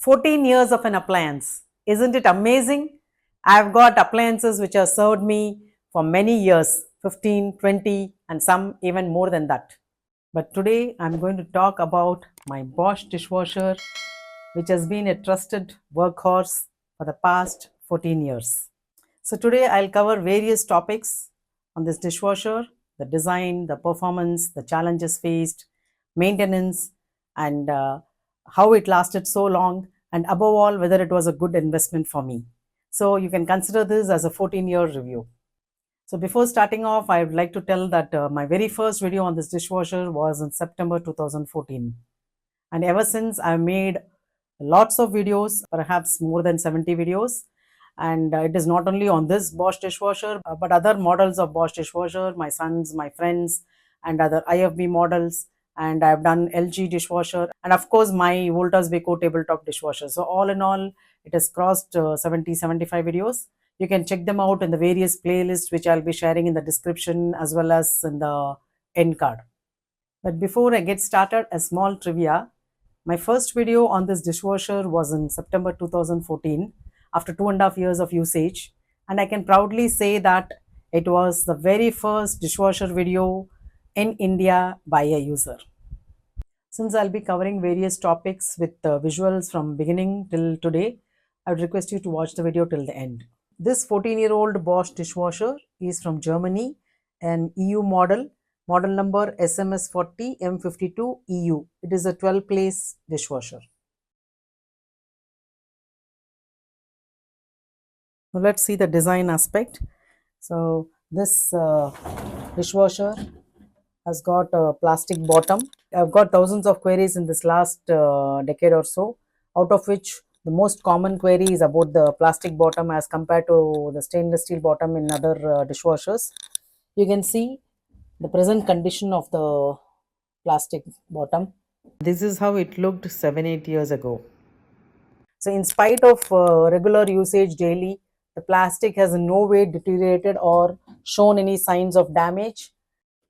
14 years of an appliance. Isn't it amazing? I've got appliances which have served me for many years, 15, 20, and some even more than that. But today I'm going to talk about my Bosch dishwasher, which has been a trusted workhorse for the past 14 years. So today I'll cover various topics on this dishwasher: the design, the performance, the challenges faced, maintenance, and how it lasted so long, and above all, whether it was a good investment for me. So you can consider this as a 14-year review. So before starting off, I would like to tell that my very first video on this dishwasher was in September 2014. And ever since, I've made lots of videos, perhaps more than 70 videos. And it is not only on this Bosch dishwasher, but other models of Bosch dishwasher, my sons, my friends, and other IFB models. And I've done LG dishwasher, and of course my Voltas Beko tabletop dishwasher. So all in all, it has crossed 75 videos. You can check them out in the various playlists, which I'll be sharing in the description as well as in the end card. But before I get started, a small trivia. My first video on this dishwasher was in September 2014, after 2.5 years of usage, and I can proudly say that it was the very first dishwasher video in India by a user. Since I'll be covering various topics with visuals from beginning till today, I would request you to watch the video till the end. This 14-year-old Bosch dishwasher is from Germany, an EU model number SMS40 M52 EU. It is a 12-place dishwasher. Now let's see the design aspect. So this dishwasher has got a plastic bottom. I've got thousands of queries in this last decade or so, out of which the most common query is about the plastic bottom as compared to the stainless steel bottom in other dishwashers. You can see the present condition of the plastic bottom. This is how it looked 7-8 years ago. So in spite of regular usage daily, the plastic has in no way deteriorated or shown any signs of damage.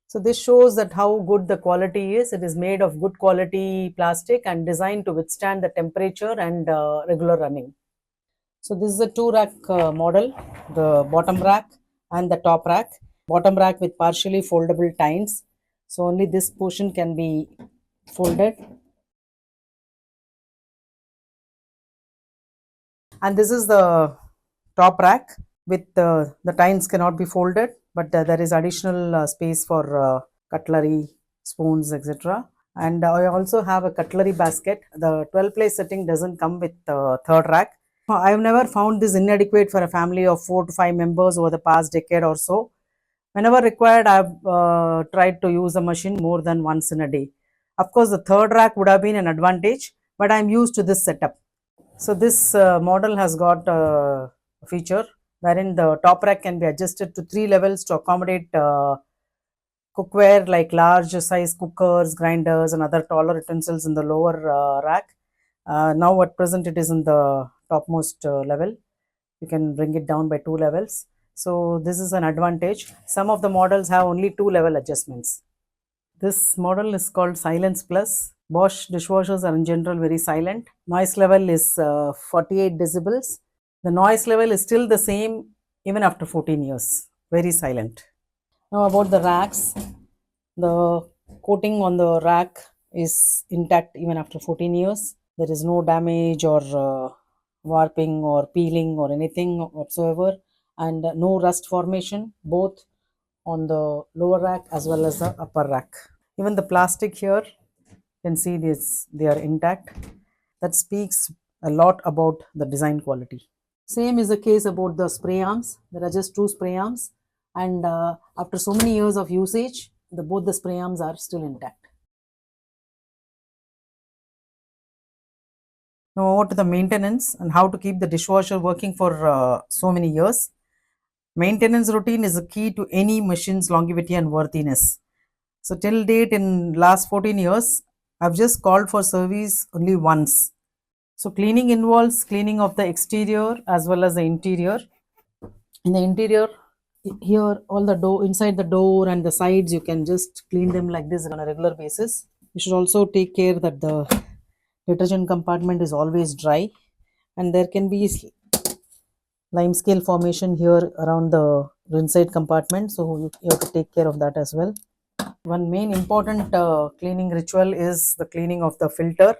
So this shows that how good the quality is. It is made of good quality plastic and designed to withstand the temperature and regular running. So this is a 2-rack model, the bottom rack and the top rack. Bottom rack with partially foldable tines. So only this portion can be folded. And this is the top rack with the tines cannot be folded, but there is additional space for cutlery, spoons, etc. And I also have a cutlery basket. The 12-place setting doesn't come with the third rack. I've never found this inadequate for a family of 4 to 5 members over the past decade or so. Whenever required, I've tried to use the machine more than once in a day. Of course, the third rack would have been an advantage, but I'm used to this setup. So this model has got a feature wherein the top rack can be adjusted to 3 levels to accommodate cookware like large size cookers, grinders, and other taller utensils in the lower rack. Now at present it is in the topmost level. You can bring it down by 2 levels. So this is an advantage. Some of the models have only 2-level adjustments. This model is called Silence Plus. Bosch dishwashers are in general very silent. Noise level is 48 decibels. The noise level is still the same even after 14 years. Very silent. Now about the racks. The coating on the rack is intact even after 14 years. There is no damage or warping or peeling or anything whatsoever, and no rust formation both on the lower rack as well as the upper rack. Even the plastic here, you can see this, they are intact. That speaks a lot about the design quality. Same is the case about the spray arms. There are just 2 spray arms, and after so many years of usage, both the spray arms are still intact. Now over to the maintenance and how to keep the dishwasher working for so many years. Maintenance routine is a key to any machine's longevity and worthiness. So till date in last 14 years, I've just called for service only once. So cleaning involves cleaning of the exterior as well as the interior. In the interior, here all the door, inside the door and the sides, you can just clean them like this on a regular basis. You should also take care that the detergent compartment is always dry, and there can be limescale formation here around the inside compartment, so you have to take care of that as well. One main important cleaning ritual is the cleaning of the filter,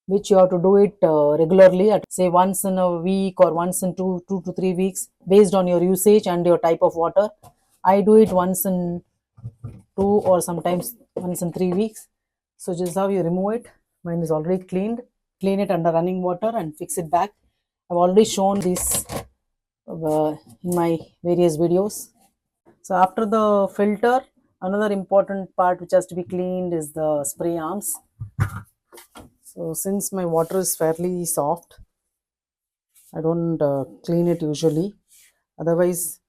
which you have to do it regularly, at say once in a week or once in 2 to 3 weeks, based on your usage and your type of water. I do it once in 2 or sometimes once in 3 weeks. So just how you remove it. Mine is already cleaned. Clean it under running water and fix it back. I've already shown this in my various videos. So after the filter, another important part which has to be cleaned is the spray arms. So since my water is fairly soft, I don't clean it usually. Otherwise,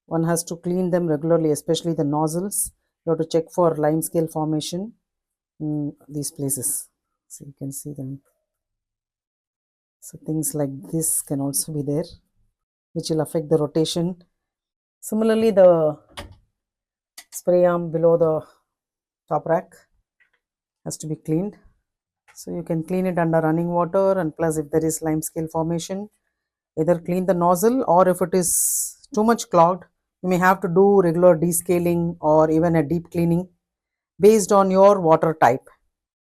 one has to clean them regularly, especially the nozzles. You have to check for limescale formation in these places. So you can see them. So things like this can also be there, which will affect the rotation. Similarly, the spray arm below the top rack has to be cleaned. So you can clean it under running water, and plus if there is limescale formation, either clean the nozzle, or if it is too much clogged, you may have to do regular descaling or even a deep cleaning based on your water type.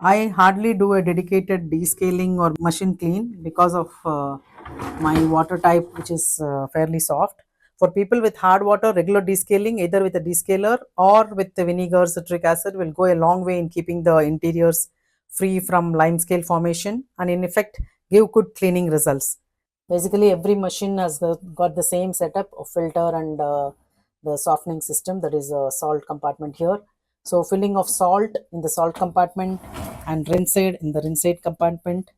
I hardly do a dedicated descaling or machine clean because of my water type, which is fairly soft. For people with hard water, regular descaling, either with a descaler or with the vinegar, citric acid, will go a long way in keeping the interiors free from limescale formation and in effect give good cleaning results. Basically, every machine has got the same setup of filter and the softening system, that is a salt compartment here. So filling of salt in the salt compartment and rinsade in the rinsade compartment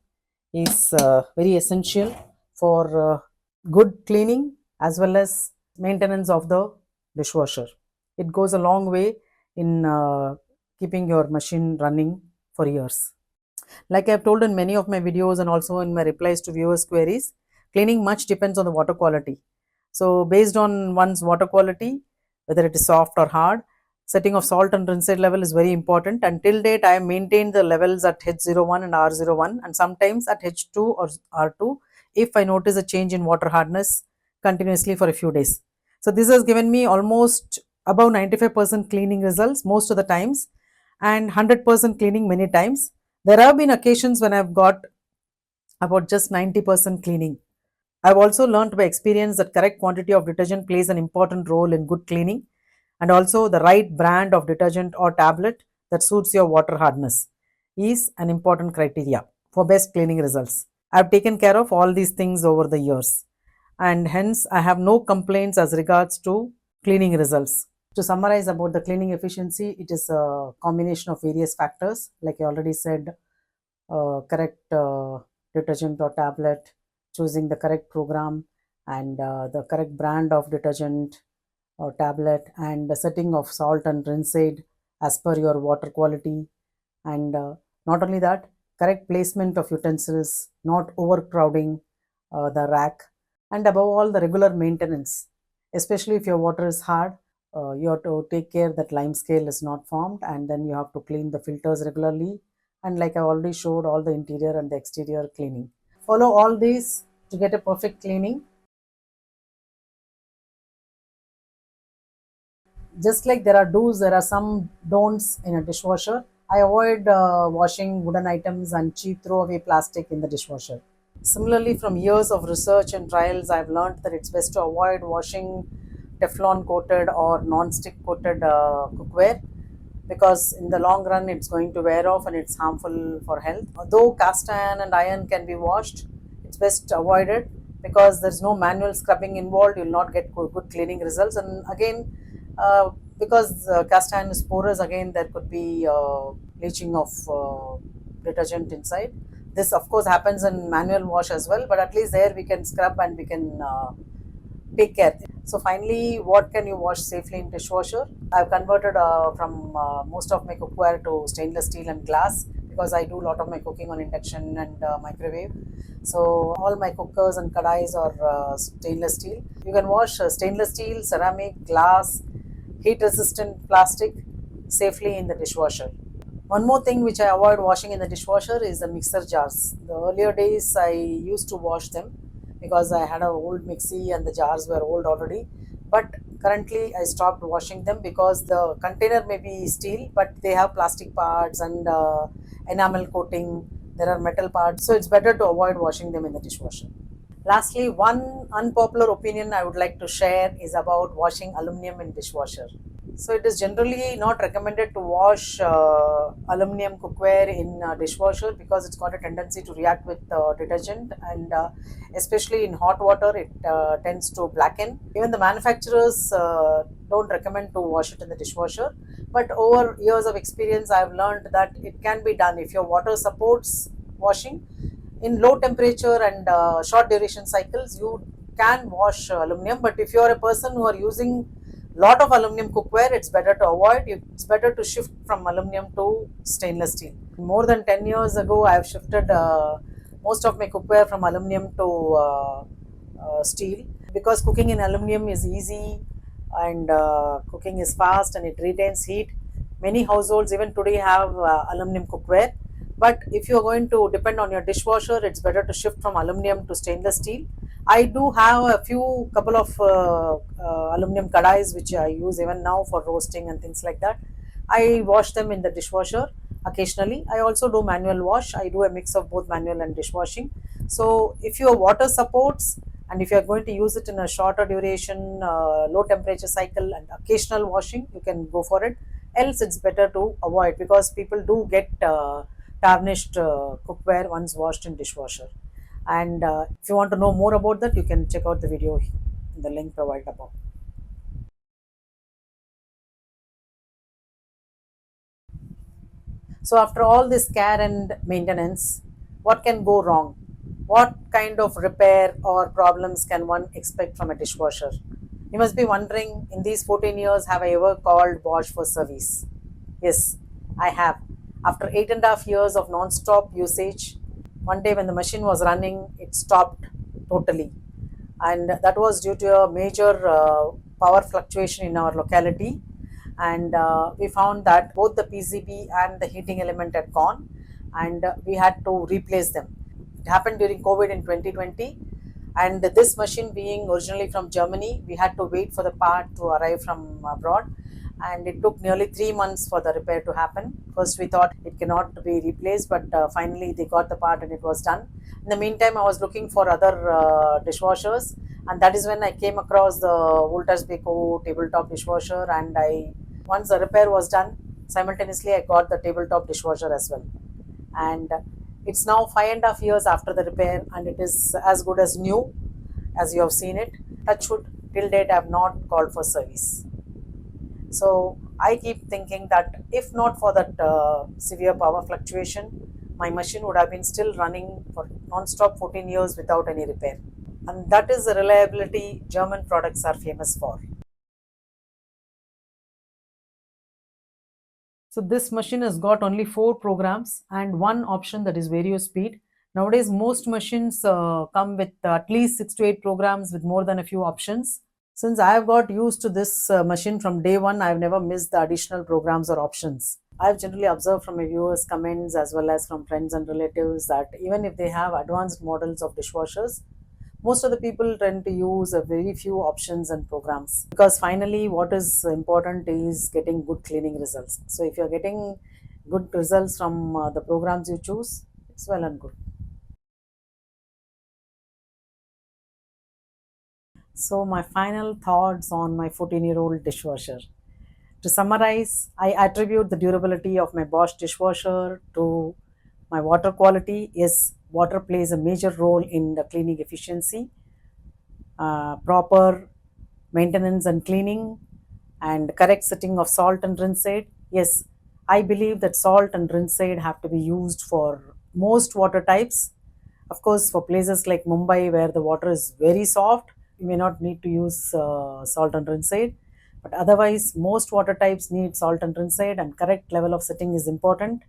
is very essential for good cleaning as well as maintenance of the dishwasher. It goes a long way in keeping your machine running for years. Like I have told in many of my videos and also in my replies to viewers' queries, cleaning much depends on the water quality. So based on one's water quality, whether it is soft or hard, setting of salt and rinsate level is very important. Until date, I have maintained the levels at H01 and R01 and sometimes at H2 or R2 if I notice a change in water hardness continuously for a few days. So this has given me almost above 95% cleaning results most of the times and 100% cleaning many times. There have been occasions when I've got about just 90% cleaning. I've also learned by experience that correct quantity of detergent plays an important role in good cleaning, and also the right brand of detergent or tablet that suits your water hardness is an important criteria for best cleaning results. I've taken care of all these things over the years, and hence I have no complaints as regards to cleaning results. To summarize about the cleaning efficiency, it is a combination of various factors, like I already said, correct detergent or tablet, choosing the correct program and the correct brand of detergent or tablet, and the setting of salt and rinsade as per your water quality, and not only that, correct placement of utensils, not overcrowding the rack, and above all, the regular maintenance, especially if your water is hard. You have to take care that limescale is not formed, and then you have to clean the filters regularly, and like I already showed, all the interior and the exterior cleaning. Follow all these to get a perfect cleaning. Just like there are do's, there are some don'ts in a dishwasher. I avoid washing wooden items and cheap throwaway plastic in the dishwasher. Similarly, from years of research and trials, I've learned that it's best to avoid washing Teflon coated or non-stick coated cookware, because in the long run it's going to wear off and it's harmful for health. Though cast iron and iron can be washed, it's best avoided because there's no manual scrubbing involved. You'll not get good cleaning results, and again, because cast iron is porous, again there could be leaching of detergent inside. This of course happens in manual wash as well, but at least there we can scrub and we can take care. So finally, what can you wash safely in dishwasher? I've converted from most of my cookware to stainless steel and glass because I do a lot of my cooking on induction and microwave. So all my cookers and kadais are stainless steel. You can wash stainless steel, ceramic, glass, heat resistant plastic safely in the dishwasher. One more thing which I avoid washing in the dishwasher is the mixer jars. The earlier days I used to wash them because I had an old mixie and the jars were old already. But currently I stopped washing them because the container may be steel, but they have plastic parts and enamel coating. There are metal parts, so it's better to avoid washing them in the dishwasher. Lastly, one unpopular opinion I would like to share is about washing aluminum in dishwasher. So it is generally not recommended to wash aluminum cookware in dishwasher because it's got a tendency to react with detergent, and especially in hot water it tends to blacken. Even the manufacturers don't recommend to wash it in the dishwasher, but over years of experience I have learned that it can be done if your water supports washing in low temperature and short duration cycles. You can wash aluminum, but if you are a person who are using lot of aluminum cookware, it's better to avoid. It's better to shift from aluminum to stainless steel. More than 10 years ago I have shifted most of my cookware from aluminum to steel, because cooking in aluminum is easy and cooking is fast and it retains heat. Many households even today have aluminum cookware, but if you are going to depend on your dishwasher, it's better to shift from aluminum to stainless steel. I do have a few couple of aluminum kadais which I use even now for roasting and things like that. I wash them in the dishwasher occasionally. I also do manual wash. I do a mix of both manual and dishwashing. So if your water supports and if you are going to use it in a shorter duration, low temperature cycle and occasional washing, you can go for it. Else it's better to avoid, because people do get tarnished cookware once washed in dishwasher. And if you want to know more about that, you can check out the video in the link provided above. So after all this care and maintenance, what can go wrong? What kind of repair or problems can one expect from a dishwasher? You must be wondering, in these 14 years, have I ever called Bosch for service? Yes, I have. After 8.5 years of non-stop usage, one day when the machine was running, it stopped totally. And that was due to a major power fluctuation in our locality. And we found that both the PCB and the heating element had gone, and we had to replace them. It happened during COVID in 2020, and this machine being originally from Germany, we had to wait for the part to arrive from abroad, and it took nearly 3 months for the repair to happen. First we thought it cannot be replaced, but finally they got the part and it was done. In the meantime, I was looking for other dishwashers, and that is when I came across the Voltas Beko tabletop dishwasher, and I once the repair was done, simultaneously I got the tabletop dishwasher as well. And it's now 5.5 years after the repair, and it is as good as new as you have seen it. Touch wood, till date I have not called for service. So I keep thinking that if not for that severe power fluctuation, my machine would have been still running for non-stop 14 years without any repair. And that is the reliability German products are famous for. So this machine has got only 4 programs and one option, that is vario speed. Nowadays, most machines come with at least 6 to 8 programs with more than a few options. Since I have got used to this machine from day one, I have never missed the additional programs or options. I have generally observed from my viewers' comments as well as from friends and relatives that even if they have advanced models of dishwashers, most of the people tend to use a very few options and programs, because finally what is important is getting good cleaning results. So if you're getting good results from the programs you choose, it's well and good. So my final thoughts on my 14-year-old dishwasher. To summarize, I attribute the durability of my Bosch dishwasher to my water quality. Yes, water plays a major role in the cleaning efficiency. Proper maintenance and cleaning, and correct setting of salt and rinse aid. Yes, I believe that salt and rinse aid have to be used for most water types. Of course, for places like Mumbai where the water is very soft, you may not need to use salt and rinse aid. But otherwise, most water types need salt and rinse aid, and correct level of setting is important.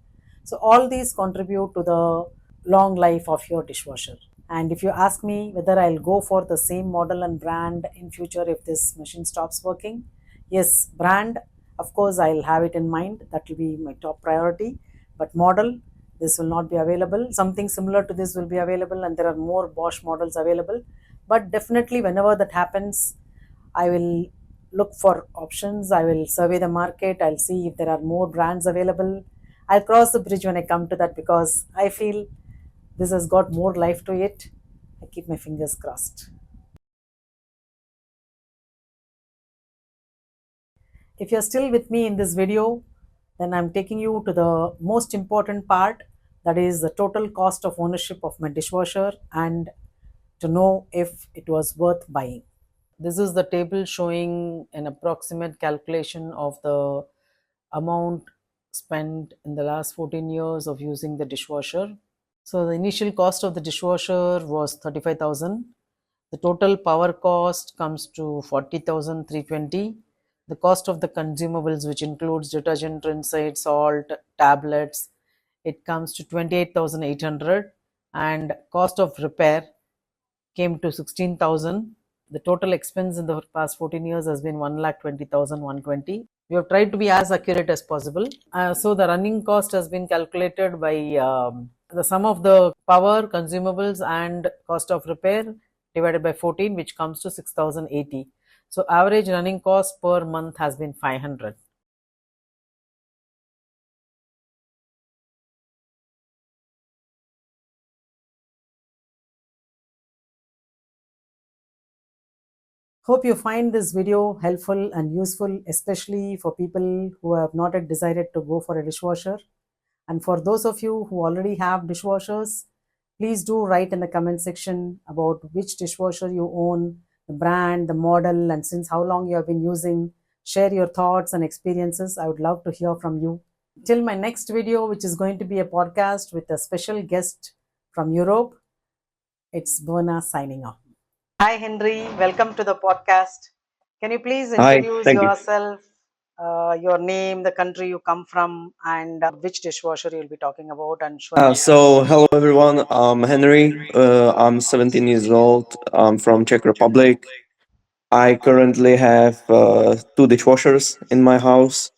So all these contribute to the long life of your dishwasher. And if you ask me whether I'll go for the same model and brand in future if this machine stops working, yes, brand, of course I'll have it in mind. That will be my top priority. but model, this will not be available. Something similar to this will be available, and there are more Bosch models available. But definitely whenever that happens, I will look for options. I will survey the market. I'll see if there are more brands available. I'll cross the bridge when I come to that, because I feel this has got more life to it. I keep my fingers crossed. If you're still with me in this video, then I'm taking you to the most important part, that is the total cost of ownership of my dishwasher, and to know if it was worth buying. This is the table showing an approximate calculation of the amount spent in the last 14 years of using the dishwasher. So the initial cost of the dishwasher was 35,000. The total power cost comes to 40,320. The cost of the consumables, which includes detergent, rinside, salt, tablets, it comes to 28,800. And cost of repair came to 16,000. The total expense in the past 14 years has been 1,20,120. We have tried to be as accurate as possible. So the running cost has been calculated by the sum of the power, consumables, and cost of repair divided by 14, which comes to 6,080. So average running cost per month has been 500. Hope you find this video helpful and useful, especially for people who have not yet decided to go for a dishwasher. And for those of you who already have dishwashers, please do write in the comment section about which dishwasher you own, the brand, the model, and since how long you have been using. Share your thoughts and experiences. I would love to hear from you. Till my next video, which is going to be a podcast with a special guest from Europe, it's Bona signing off. Hi, Henry. Welcome to the podcast. Can you please Hi, introduce thank you. yourself, your name, the country you come from, and which dishwasher you'll be talking about? And Hello everyone. I'm Henry. I'm 17 years old. I'm from Czech Republic. I currently have two dishwashers in my house.